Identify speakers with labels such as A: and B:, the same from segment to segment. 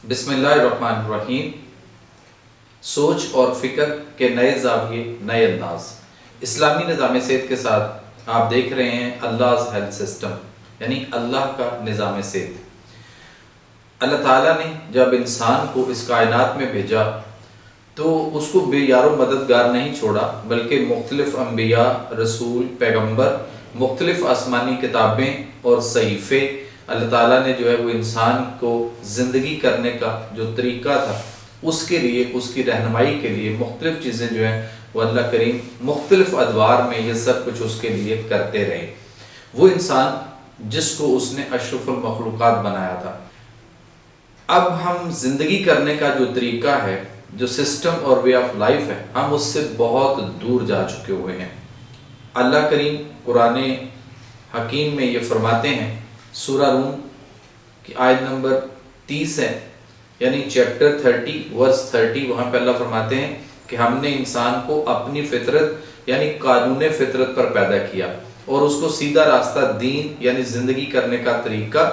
A: بسم اللہ الرحمن الرحیم۔ سوچ اور فکر کے نئے زاویے، نئے انداز، اسلامی نظام صحت کے ساتھ آپ دیکھ رہے ہیں اللہ's ہیلتھ سسٹم، یعنی اللہ کا نظام صحت۔ اللہ تعالیٰ نے جب انسان کو اس کائنات میں بھیجا تو اس کو بے یار و مددگار نہیں چھوڑا، بلکہ مختلف انبیاء، رسول، پیغمبر، مختلف آسمانی کتابیں اور صحیفے، اللہ تعالیٰ نے جو ہے وہ انسان کو زندگی کرنے کا جو طریقہ تھا اس کے لیے، اس کی رہنمائی کے لیے مختلف چیزیں جو ہیں وہ اللہ کریم مختلف ادوار میں یہ سب کچھ اس کے لیے کرتے رہے۔ وہ انسان جس کو اس نے اشرف المخلوقات بنایا تھا۔ اب ہم زندگی کرنے کا جو طریقہ ہے، جو سسٹم اور وے آف لائف ہے، ہم اس سے بہت دور جا چکے ہوئے ہیں۔ اللہ کریم قرآن حکیم میں یہ فرماتے ہیں، سورہ روم کی آیت نمبر 30 ہے، یعنی چیپٹر 30 ورس 30، وہاں پہ اللہ فرماتے ہیں کہ ہم نے انسان کو اپنی فطرت یعنی قانون فطرت پر پیدا کیا اور اس کو سیدھا راستہ دین یعنی زندگی کرنے کا طریقہ،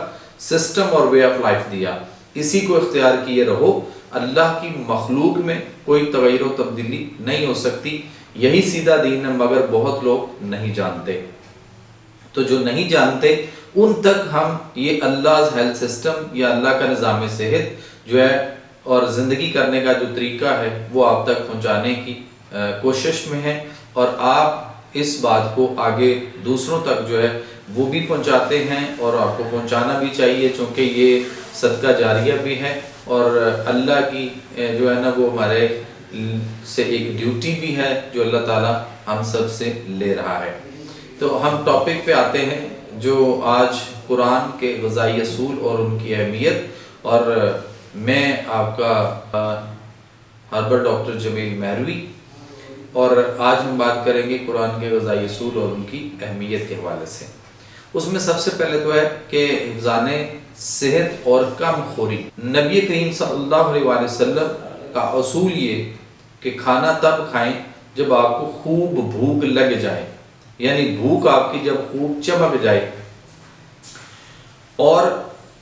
A: سسٹم اور وے آف لائف دیا۔ اسی کو اختیار کیے رہو۔ اللہ کی مخلوق میں کوئی تغیر و تبدیلی نہیں ہو سکتی، یہی سیدھا دین ہے، مگر بہت لوگ نہیں جانتے۔ تو جو نہیں جانتے ان تک ہم یہ اللہ's ہیلتھ سسٹم یا اللہ کا نظام صحت جو ہے اور زندگی کرنے کا جو طریقہ ہے وہ آپ تک پہنچانے کی کوشش میں ہیں، اور آپ اس بات کو آگے دوسروں تک جو ہے وہ بھی پہنچاتے ہیں، اور آپ کو پہنچانا بھی چاہیے، چونکہ یہ صدقہ جاریہ بھی ہے اور اللہ کی جو ہے نا وہ ہمارے سے ایک ڈیوٹی بھی ہے جو اللہ تعالیٰ ہم سب سے لے رہا ہے۔ تو ہم ٹاپک پہ آتے ہیں جو آج قرآن کے غذائی اصول اور ان کی اہمیت، اور میں آپ کا ہربر ڈاکٹر جمیل مہروی، اور آج ہم بات کریں گے قرآن کے غذائی اصول اور ان کی اہمیت کے حوالے سے۔ اس میں سب سے پہلے تو ہے کہ حفظان صحت اور کم خوری۔ نبی کریم صلی اللہ علیہ وسلم کا اصول یہ کہ کھانا تب کھائیں جب آپ کو خوب بھوک لگ جائے، یعنی بھوک آپ کی جب خوب چمک جائے، اور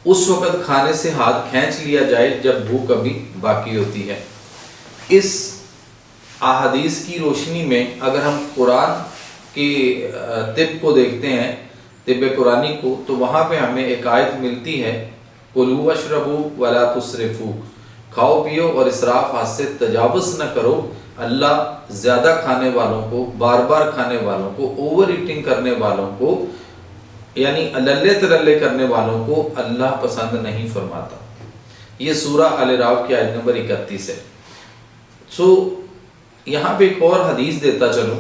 A: اس وقت کھانے سے ہاتھ کھینچ لیا جائے جب بھوک ابھی باقی ہوتی ہے۔ اس احادیث کی روشنی میں اگر ہم قرآن کی طب کو دیکھتے ہیں، طب قرآنی کو، تو وہاں پہ ہمیں ایک آیت ملتی ہے، کُلُوا وَاشْرَبُوا وَلَا تُسْرِفُوا، کھاؤ پیو اور اسراف حد سے تجاوز نہ کرو۔ اللہ زیادہ کھانے والوں کو، بار بار کھانے والوں کو، اوور ایٹنگ کرنے والوں کو، یعنی للے تللے کرنے والوں کو اللہ پسند نہیں فرماتا۔ یہ سورہ الاعراف کی آیت نمبر 31 ہے۔ یہاں پہ ایک اور حدیث دیتا چلوں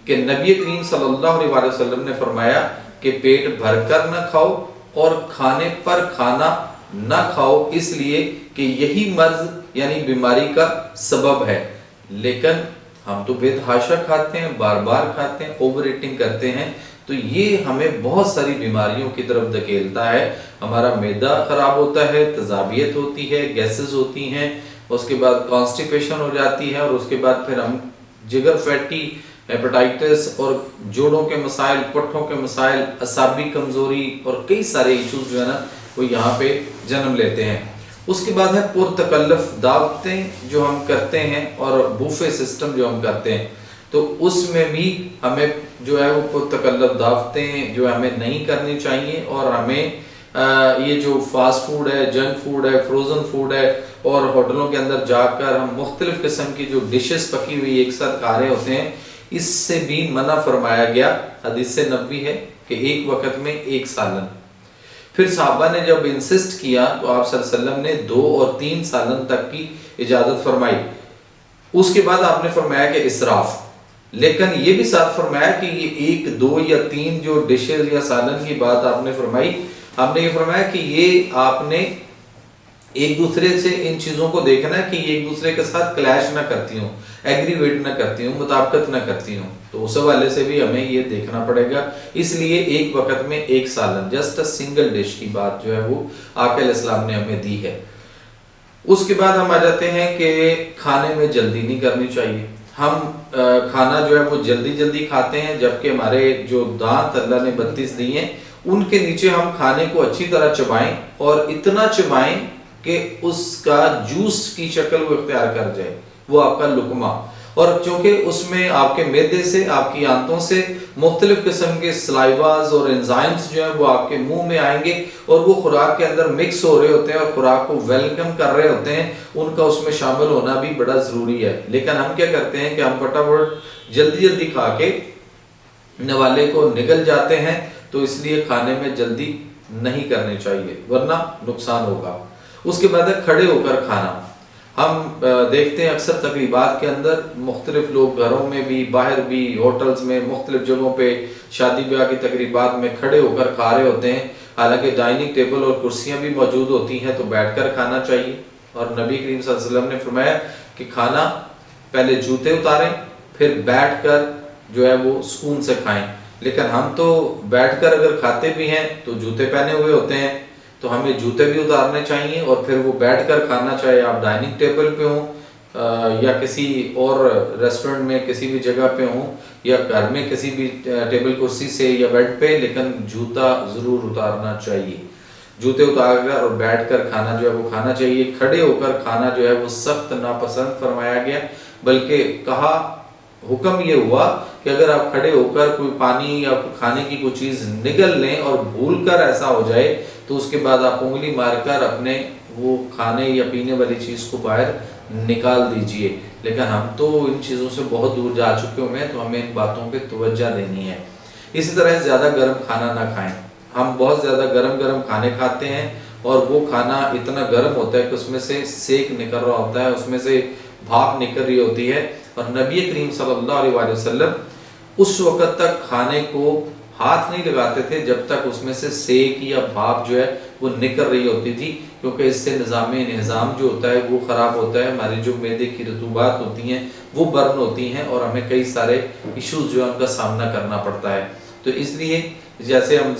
A: کہ نبی کریم صلی اللہ علیہ وسلم نے فرمایا کہ پیٹ بھر کر نہ کھاؤ اور کھانے پر کھانا نہ کھاؤ، اس لیے کہ یہی مرض یعنی بیماری کا سبب ہے۔ لیکن ہم تو بے تحاشا کھاتے ہیں، بار بار کھاتے ہیں، اوور ایٹنگ کرتے ہیں، تو یہ ہمیں بہت ساری بیماریوں کی طرف دھکیلتا ہے۔ ہمارا معدہ خراب ہوتا ہے، تذابیت ہوتی ہے، گیسز ہوتی ہیں، اس کے بعد کانسٹیپیشن ہو جاتی ہے، اور اس کے بعد پھر ہم جگر فیٹی، ہیپاٹائٹس اور جوڑوں کے مسائل، پٹھوں کے مسائل، اعصابی کمزوری اور کئی سارے ایشوز جو ہے نا وہ یہاں پہ جنم لیتے ہیں۔ اس کے بعد ہے پرتکلف دعوتیں جو ہم کرتے ہیں اور بوفے سسٹم جو ہم کرتے ہیں، تو اس میں بھی ہمیں جو ہے وہ پرتکلف دعوتیں جو ہمیں نہیں کرنی چاہیے، اور ہمیں یہ جو فاسٹ فوڈ ہے، جنک فوڈ ہے، فروزن فوڈ ہے، اور ہوٹلوں کے اندر جا کر ہم مختلف قسم کی جو ڈشز پکی ہوئی ایک ساتھ کھا رہے ہوتے ہیں، اس سے بھی منع فرمایا گیا۔ حدیث نبوی ہے کہ ایک وقت میں ایک سالن۔ پھر صحابہ نے جب انسسٹ کیا تو آپ صلی اللہ علیہ وسلم نے 2 اور 3 سالن تک کی اجازت فرمائی۔ اس کے بعد آپ نے فرمایا کہ اسراف، لیکن یہ بھی ساتھ فرمایا کہ یہ 1، 2 یا 3 جو ڈشز یا سالن کی بات آپ نے فرمائی، ہم نے یہ فرمایا کہ یہ آپ نے ایک دوسرے سے ان چیزوں کو دیکھنا ہے کہ یہ ایک دوسرے کے ساتھ کلیش نہ کرتی ہوں، ایگریویٹ نہ کرتی ہوں، مطابقت نہ کرتی ہوں، تو اس حوالے سے بھی ہمیں یہ دیکھنا پڑے گا۔ اس لیے ایک وقت میں ایک سالن، جسٹ اے سنگل ڈش کی بات جو ہے وہ آقا علیہ السلام نے ہمیں دی ہے۔ اس کے بعد ہم آ جاتے ہیں کہ کھانے میں جلدی نہیں کرنی چاہیے۔ ہم کھانا جو ہے وہ جلدی جلدی کھاتے ہیں، جبکہ ہمارے جو دانت اللہ نے 32 دی ہیں ان کے نیچے ہم کھانے کو اچھی طرح چبائیں، اور اتنا چبائیں کہ اس کا جوس کی شکل وہ اختیار کر جائے، وہ آپ کا لقمہ، اور چونکہ اس میں آپ کے معدے سے، آپ کی آنتوں سے مختلف قسم کے سلائیواز اور انزائمز جو ہیں وہ آپ کے منہ میں آئیں گے، اور وہ خوراک کے اندر مکس ہو رہے ہوتے ہیں اور خوراک کو ویلکم کر رہے ہوتے ہیں، ان کا اس میں شامل ہونا بھی بڑا ضروری ہے۔ لیکن ہم کیا کرتے ہیں کہ ہم فٹافٹ جلدی جلدی کھا کے نوالے کو نگل جاتے ہیں، تو اس لیے کھانے میں جلدی نہیں کرنی چاہیے ورنہ نقصان ہوگا۔ اس کے بعد ہے کھڑے ہو کر کھانا۔ ہم دیکھتے ہیں اکثر تقریبات کے اندر مختلف لوگ گھروں میں بھی، باہر بھی، ہوٹلز میں، مختلف جگہوں پہ شادی بیاہ کی تقریبات میں کھڑے ہو کر کھا رہے ہوتے ہیں، حالانکہ ڈائننگ ٹیبل اور کرسیاں بھی موجود ہوتی ہیں تو بیٹھ کر کھانا چاہیے۔ اور نبی کریم صلی اللہ علیہ وسلم نے فرمایا کہ کھانا پہلے جوتے اتاریں، پھر بیٹھ کر جو ہے وہ سکون سے کھائیں۔ لیکن ہم تو بیٹھ کر اگر کھاتے بھی ہیں تو جوتے پہنے ہوئے ہوتے ہیں، تو ہمیں جوتے بھی اتارنے چاہیے، اور پھر وہ بیٹھ کر کھانا، چاہے آپ ڈائننگ ٹیبل پہ ہوں یا کسی اور ریسٹورنٹ میں کسی بھی جگہ پہ ہوں، یا گھر میں کسی بھی ٹیبل کرسی سے یا بیڈ پہ، لیکن جوتا ضرور اتارنا چاہیے۔ جوتے اتار کر اور بیٹھ کر کھانا جو ہے وہ کھانا چاہیے۔ کھڑے ہو کر کھانا جو ہے وہ سخت ناپسند فرمایا گیا، بلکہ کہا، حکم یہ ہوا کہ اگر آپ کھڑے ہو کر کوئی پانی یا کھانے کی کوئی چیز نگل لیں اور بھول کر ایسا ہو جائے تو اس کے بعد آپ انگلی مار کر اپنے وہ کھانے یا پینے والی چیز کو باہر نکال دیجئے۔ لیکن ہم تو ان چیزوں سے بہت دور جا چکے ہوئے ہیں، تو ہمیں ان باتوں پہ توجہ دینی ہے۔ اسی طرح زیادہ گرم کھانا نہ کھائیں۔ ہم بہت زیادہ گرم کھانے کھاتے ہیں، اور وہ کھانا اتنا گرم ہوتا ہے کہ اس میں سے سیک نکل رہا ہوتا ہے، اس میں سے بھاپ نکل رہی ہوتی ہے، اور نبی کریم صلی اللہ علیہ وسلم اس وقت تک کھانے کو ہاتھ نہیں لگاتے تھے جب تک اس میں سے سیک یا بھاپ جو ہے وہ نکل رہی ہوتی تھی، کیونکہ اس سے نظام جو ہوتا ہے وہ خراب ہوتا ہے، ہماری جو معدے کی رطوبات ہوتی ہیں وہ برن ہوتی ہیں، اور ہمیں کئی سارے ایشوز جو ہے ان کا سامنا کرنا پڑتا ہے۔ تو اس لیے جیسے ہم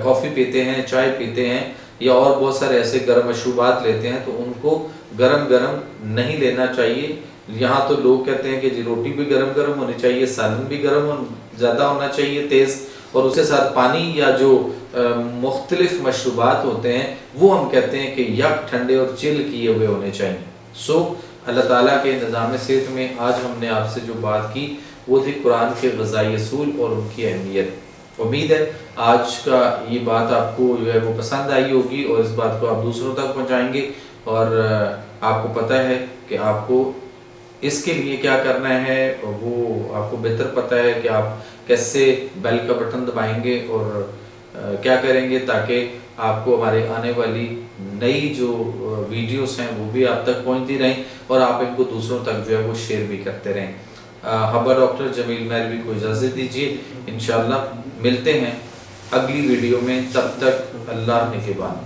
A: کافی پیتے ہیں، چائے پیتے ہیں، یا اور بہت سارے ایسے گرم مشروبات لیتے ہیں، تو ان کو گرم نہیں لینا چاہیے۔ یہاں تو لوگ کہتے ہیں کہ جی روٹی بھی گرم ہونی چاہیے، سالن بھی گرم زیادہ ہونا چاہیے، تیز، اور اس کے ساتھ پانی یا جو مختلف مشروبات ہوتے ہیں وہ ہم کہتے ہیں کہ یک ٹھنڈے اور چل کیے ہوئے ہونے چاہیے۔ اللہ تعالیٰ کے نظام صحت میں آج ہم نے آپ سے جو بات کی وہ تھی قرآن کے غذائی اصول اور ان کی اہمیت۔ امید ہے آج کا یہ بات آپ کو جو ہے وہ پسند آئی ہوگی، اور اس بات کو آپ دوسروں تک پہنچائیں گے، اور آپ کو پتہ ہے کہ آپ کو اس کے لیے کیا کرنا ہے، وہ آپ کو بہتر پتہ ہے کہ آپ کیسے بیل کا بٹن دبائیں گے اور کیا کریں گے تاکہ آپ کو ہمارے آنے والی نئی جو ویڈیوز ہیں وہ بھی آپ تک پہنچتی رہیں، اور آپ ان کو دوسروں تک جو ہے وہ شیئر بھی کرتے رہیں۔ حبا ڈاکٹر جمیل مہروی کو اجازت دیجیے، انشاءاللہ ملتے ہیں اگلی ویڈیو میں، تب تک اللہ نگہبان۔